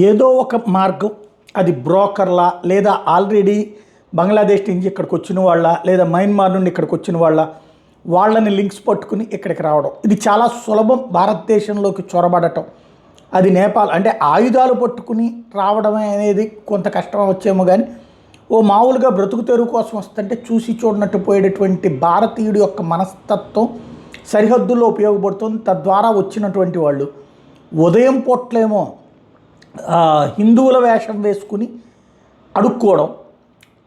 ఏదో ఒక మార్గం, అది బ్రోకర్లా లేదా ఆల్రెడీ బంగ్లాదేశ్ నుంచి ఇక్కడికి వచ్చిన వాళ్ళ లేదా మయన్మార్ నుండి ఇక్కడికి వచ్చిన వాళ్ళని లింక్స్ పట్టుకుని ఇక్కడికి రావడం, ఇది చాలా సులభం. భారతదేశంలోకి చొరబడటం, అది నేపాల్ అంటే ఆయుధాలు పట్టుకుని రావడమే అనేది కొంత కష్టం వచ్చేమో, కానీ ఓ మామూలుగా బ్రతుకు తెరువు కోసం వస్తుంటే చూసి చూడనట్టు పోయేటటువంటి భారతీయుడి యొక్క మనస్తత్వం సరిహద్దుల్లో ఉపయోగపడుతుంది. తద్వారా వచ్చినటువంటి వాళ్ళు ఉదయం పూట్లేమో హిందువుల వేషం వేసుకుని అడుక్కోవడం,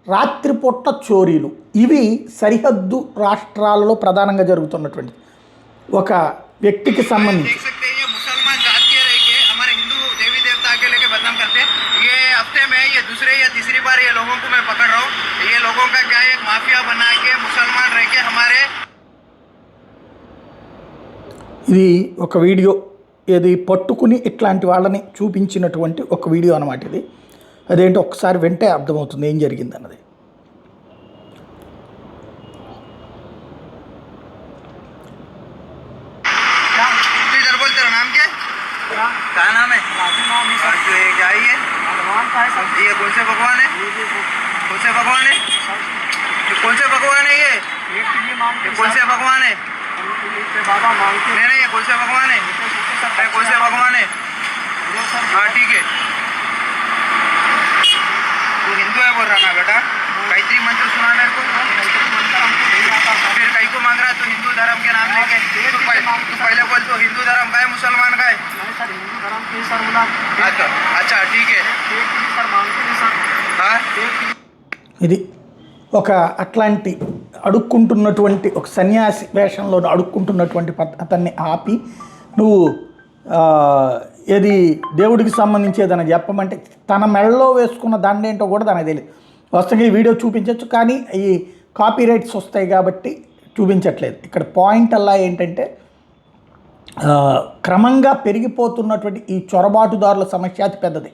రాత్రిపూట్ల చోరీలు, ఇవి సరిహద్దు రాష్ట్రాలలో ప్రధానంగా జరుగుతున్నటువంటి ఒక వ్యక్తికి సంబంధించి. ఇది ఒక వీడియో, ఇది పట్టుకుని ఇట్లాంటి వాళ్ళని చూపించినటువంటి ఒక వీడియో అన్నమాట. ఇది అదేంటో ఒక్కసారి వింటే అర్థమవుతుంది ఏం జరిగింది అన్నది. बाबा मांगते नहीं, ये कौन से भगवान है? कौन से भगवान है? हाँ ठीक है, तू हिंदू है बोल रहा ना बेटा, गायत्री मंत्र सुना मेरे को। फिर कहीं को मांग रहा तो हिंदू धर्म के नाम लेके? तू पहले बोल, तो हिंदू धर्म का है मुसलमान का है? अच्छा ठीक है, ఇది ఒక అట్లాంటి అడుక్కుంటున్నటువంటి ఒక సన్యాసి వేషంలో అడుక్కుంటున్నటువంటి అతన్ని ఆపి, నువ్వు ఏది దేవుడికి సంబంధించి ఏదైనా చెప్పమంటే తన మెడలో వేసుకున్న దండేంటో కూడా తనకు తెలియదు. వస్తగా ఈ వీడియో చూపించవచ్చు, కానీ ఈ కాపీ రైట్స్ వస్తాయి కాబట్టి చూపించట్లేదు. ఇక్కడ పాయింట్ అలా ఏంటంటే క్రమంగా పెరిగిపోతున్నటువంటి ఈ చొరబాటుదారుల సమస్య అతి పెద్దది.